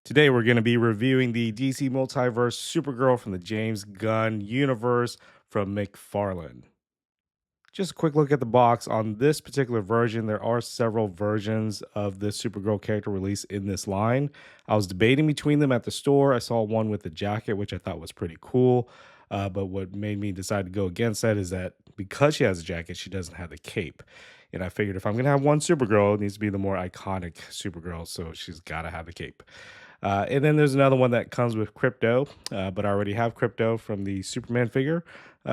Today, we're going to be reviewing the DC Multiverse Supergirl from the James Gunn universe from McFarlane. Just a quick look at the box. On this particular version, there are several versions of the Supergirl character released in this line. I was debating between them at the store. I saw one with the jacket, which I thought was pretty cool. But what made me decide to go against that is that because she has a jacket, she doesn't have the cape. And I figured if I'm going to have one Supergirl, it needs to be the more iconic Supergirl. So she's got to have the cape. And then there's another one that comes with crypto, but I already have crypto from the Superman figure.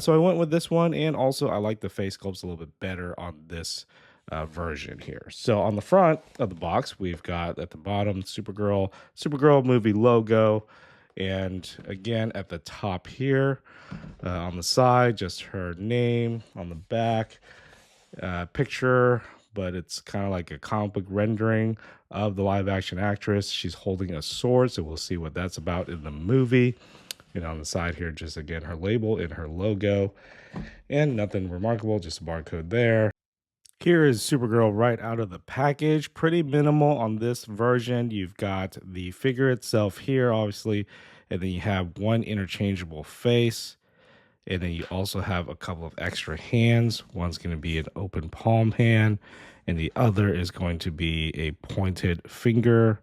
So I went with this one. And also, I like the face sculpts a little bit better on this version here. So on the front of the box, we've got at the bottom Supergirl movie logo. And again, at the top here, on the side, just her name. On the back, picture, but it's kind of like a comic book rendering of the live action actress. She's holding a sword, so we'll see what that's about in the movie. And on the side here, just again, her label and her logo, and nothing remarkable, just a barcode there. Here is Supergirl right out of the package. Pretty minimal on this version. You've got the figure itself here, obviously, and then you have one interchangeable face. And then you also have a couple of extra hands. One's going to be an open palm hand, and the other is going to be a pointed finger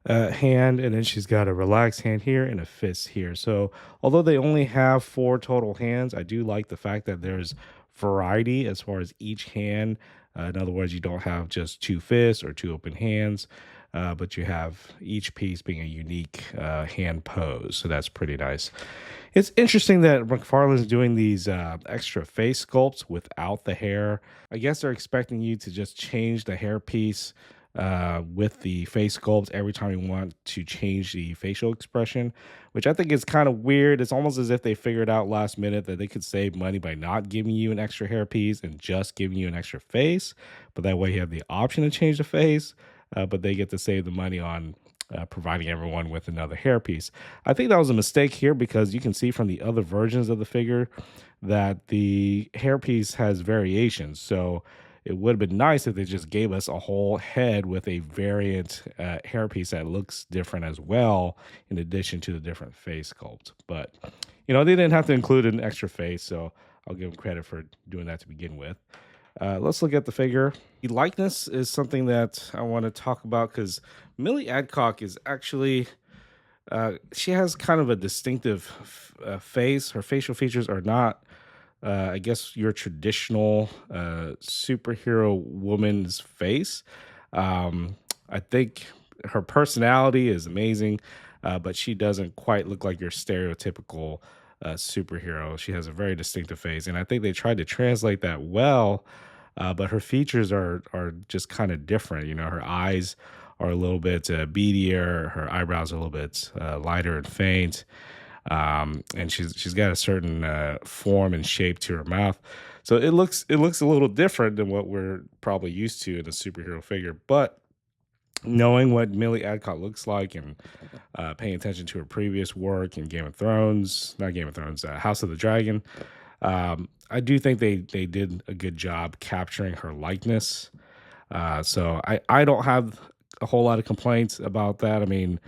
hand. And then she's got a relaxed hand here and a fist here. So although they only have 4 total hands, I do like the fact that there's variety as far as each hand. In other words, you don't have just 2 fists or 2 open hands. But you have each piece being a unique hand pose. So that's pretty nice. It's interesting that McFarlane's doing these extra face sculpts without the hair. I guess they're expecting you to just change the hair piece with the face sculpts every time you want to change the facial expression, which I think is kind of weird. It's almost as if they figured out last minute that they could save money by not giving you an extra hair piece and just giving you an extra face. But that way you have the option to change the face. But they get to save the money on providing everyone with another hairpiece. I think that was a mistake here because you can see from the other versions of the figure that the hairpiece has variations. So it would have been nice if they just gave us a whole head with a variant hairpiece that looks different as well, in addition to the different face sculpt. But, they didn't have to include an extra face, so I'll give them credit for doing that to begin with. Let's look at the figure. The likeness is something that I want to talk about because Millie Adcock is actually, she has kind of a distinctive face. Her facial features are not, I guess, your traditional superhero woman's face. I think her personality is amazing, but she doesn't quite look like your stereotypical superhero. She has a very distinctive face, and I think they tried to translate that well, but her features are just kind of different. Her eyes are a little bit beadier, her eyebrows are a little bit lighter and faint, and she's got a certain form and shape to her mouth. So it looks a little different than what we're probably used to in a superhero figure, but knowing what Millie Adcock looks like and paying attention to her previous work in House of the Dragon, I do think they did a good job capturing her likeness. So I don't have a whole lot of complaints about that. I mean,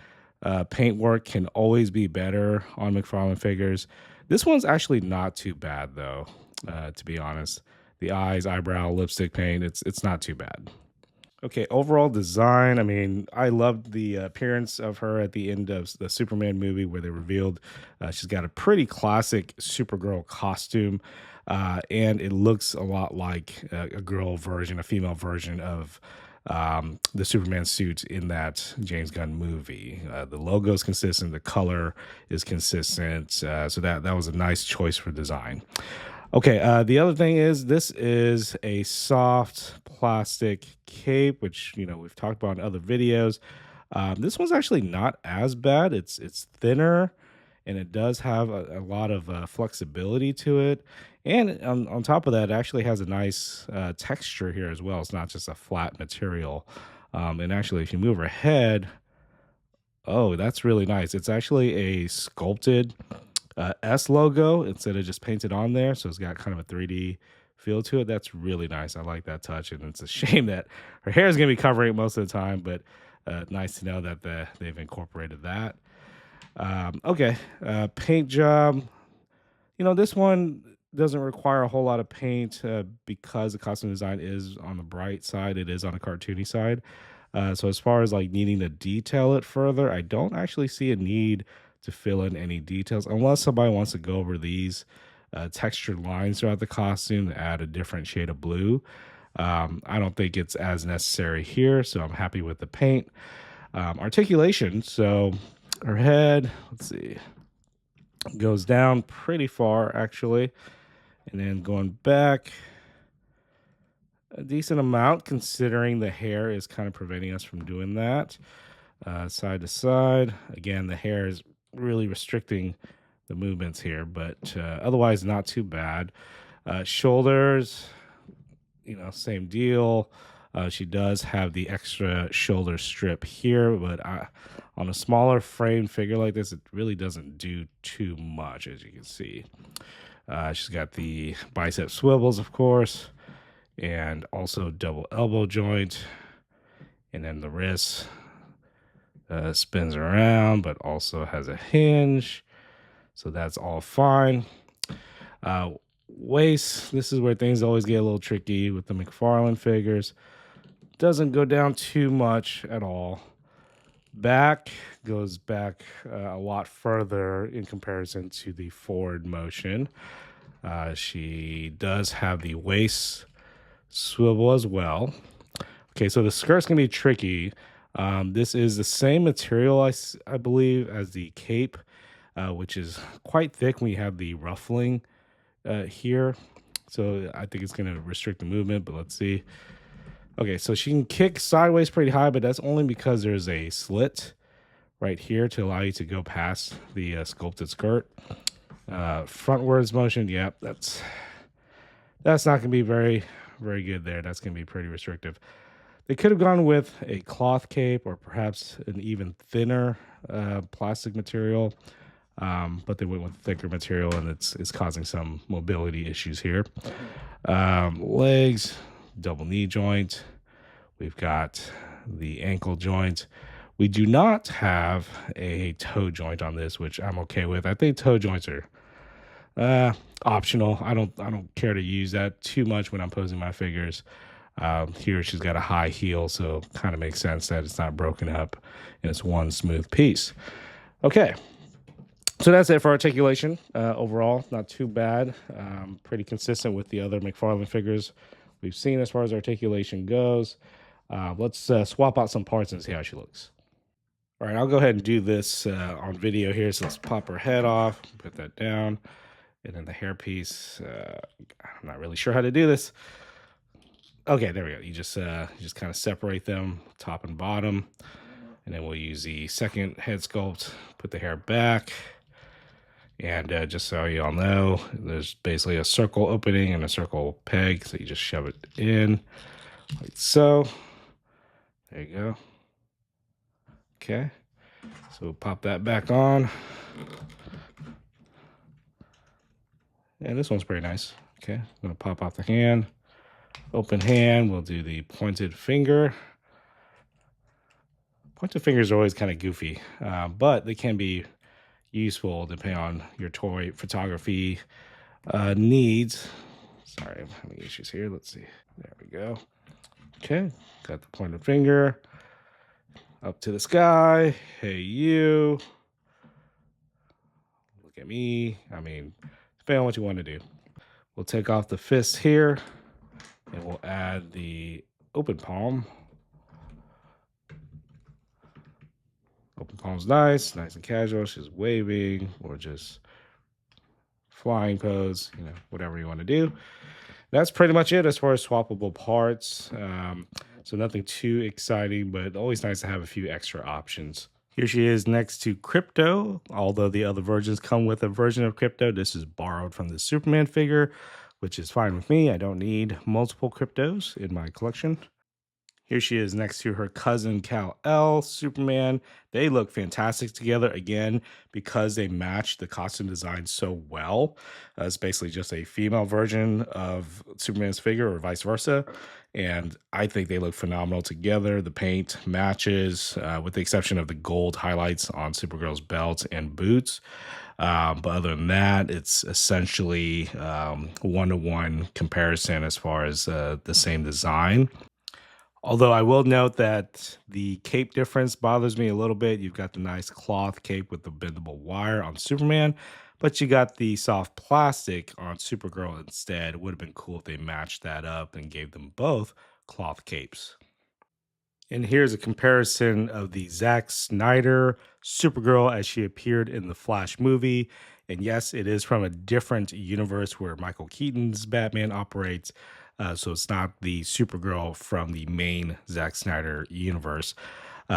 paint work can always be better on McFarlane figures. This one's actually not too bad, though, to be honest. The eyes, eyebrow, lipstick paint, it's not too bad. Okay, overall design. I mean, I loved the appearance of her at the end of the Superman movie where they revealed she's got a pretty classic Supergirl costume, and it looks a lot like a female version of the Superman suit in that James Gunn movie. The logo is consistent, the color is consistent, so that was a nice choice for design. Okay, the other thing is this is a soft plastic cape, which we've talked about in other videos. This one's actually not as bad. It's thinner, and it does have a lot of flexibility to it. And on top of that, it actually has a nice texture here as well. It's not just a flat material. And actually, if you move her head, oh, that's really nice. It's actually a sculpted S logo instead of just painted on there. So it's got kind of a 3D feel to it. That's really nice. I like that touch. And it's a shame that her hair is going to be covering it most of the time. But Nice to know that they've incorporated that. Okay, paint job. This one doesn't require a whole lot of paint because the costume design is on the bright side. It is on the cartoony side. So as far as like needing to detail it further, I don't actually see a need to fill in any details unless somebody wants to go over these textured lines throughout the costume to add a different shade of blue. I don't think it's as necessary here, so I'm happy with the paint. Articulation. So her head, let's see, goes down pretty far actually, and then going back a decent amount considering the hair is kind of preventing us from doing that. Side to side, again, the hair is really restricting the movements here, but otherwise not too bad. Shoulders, same deal. She does have the extra shoulder strip here, but on a smaller frame figure like this, it really doesn't do too much, as you can see. She's got the bicep swivels, of course, and also double elbow joint. And then the wrist spins around, but also has a hinge. So that's all fine. Waist, this is where things always get a little tricky with the Mcfarlane figures. Doesn't go down too much at all. Back goes back a lot further in comparison to the forward motion. She does have the waist swivel as well. Okay, so the skirt's gonna be tricky. This is the same material, I believe, as the cape, which is quite thick when you have the ruffling here. So I think it's going to restrict the movement, but let's see. Okay, so she can kick sideways pretty high, but that's only because there's a slit right here to allow you to go past the sculpted skirt. Frontwards motion, yep, that's not going to be very, very good there. That's going to be pretty restrictive. They could have gone with a cloth cape or perhaps an even thinner plastic material, but they went with thicker material, and it's causing some mobility issues here. Legs, double knee joint. We've got the ankle joint. We do not have a toe joint on this, which I'm okay with. I think toe joints are optional. I don't care to use that too much when I'm posing my figures. Here she's got a high heel, so kind of makes sense that it's not broken up and it's one smooth piece. Okay, so that's it for articulation. Overall, not too bad. Pretty consistent with the other Mcfarlane figures we've seen as far as articulation goes. Let's swap out some parts and see how she looks. All right, I'll go ahead and do this on video here. So let's pop her head off, put that down, and then the hair piece. I'm not really sure how to do this. Okay, there we go. You just kind of separate them, top and bottom, and then we'll use the second head sculpt, put the hair back, and just so you all know, there's basically a circle opening and a circle peg, so you just shove it in, like so. There you go. Okay, so we'll pop that back on. And this one's pretty nice. Okay, I'm gonna pop off the hand. Open hand, we'll do the pointed finger. Pointed fingers are always kind of goofy, but they can be useful depending on your toy photography needs. Sorry, I'm having issues here. Let's see. There we go. Okay, got the pointed finger. Up to the sky. Hey, you. Look at me. I mean, depending on what you want to do. We'll take off the fist here, and we'll add the open palm. Open palm's nice and casual. She's waving or just flying pose, whatever you want to do. That's pretty much it as far as swappable parts. So nothing too exciting, but always nice to have a few extra options. Here she is next to Crypto. Although the other versions come with a version of Crypto, this is borrowed from the Superman figure, which is fine with me. I don't need multiple Cryptos in my collection. Here she is next to her cousin Kal-El, Superman. They look fantastic together again because they match the costume design so well. It's basically just a female version of Superman's figure or vice versa. And I think they look phenomenal together. The paint matches, with the exception of the gold highlights on Supergirl's belt and boots. But other than that, it's essentially one to one comparison as far as the same design. Although I will note that the cape difference bothers me a little bit. You've got the nice cloth cape with the bendable wire on Superman, but you got the soft plastic on Supergirl instead. It would have been cool if they matched that up and gave them both cloth capes. And here's a comparison of the Zack Snyder Supergirl as she appeared in the Flash movie. And yes, it is from a different universe where Michael Keaton's Batman operates. So it's not the Supergirl from the main Zack Snyder universe.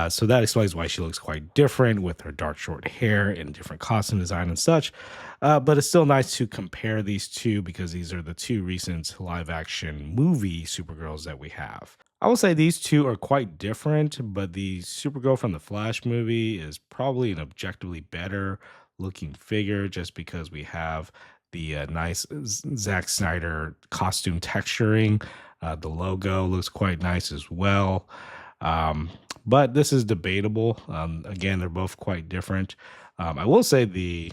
So that explains why she looks quite different with her dark short hair and different costume design and such. But it's still nice to compare these two because these are the two recent live action movie Supergirls that we have. I will say these two are quite different, but the Supergirl from the Flash movie is probably an objectively better looking figure just because we have the nice Zack Snyder costume texturing. The logo looks quite nice as well. Um, but this is debatable. Again, they're both quite different. I will say the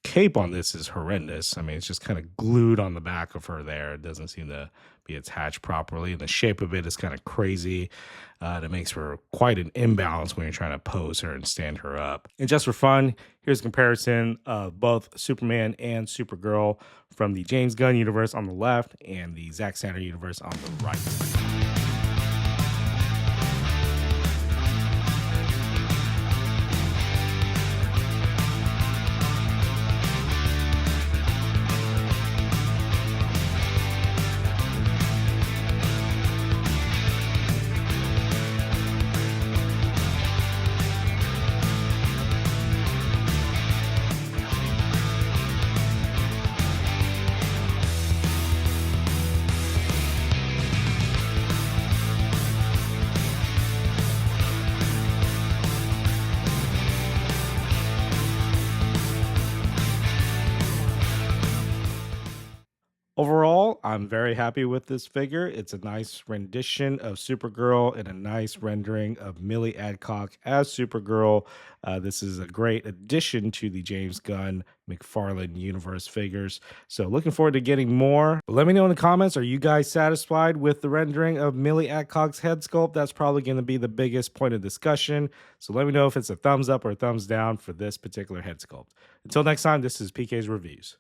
cape on this is horrendous. I mean, it's just kind of glued on the back of her there. It doesn't seem to be attached properly. And the shape of it is kind of crazy. That makes for quite an imbalance when you're trying to pose her and stand her up. And just for fun, here's a comparison of both Superman and Supergirl from the James Gunn universe on the left and the Zack Snyder universe on the right. Overall, I'm very happy with this figure. It's a nice rendition of Supergirl and a nice rendering of Millie Adcock as Supergirl. This is a great addition to the James Gunn McFarlane universe figures. So, looking forward to getting more. But let me know in the comments, are you guys satisfied with the rendering of Millie Adcock's head sculpt? That's probably going to be the biggest point of discussion. So, let me know if it's a thumbs up or a thumbs down for this particular head sculpt. Until next time, this is PK's Reviews.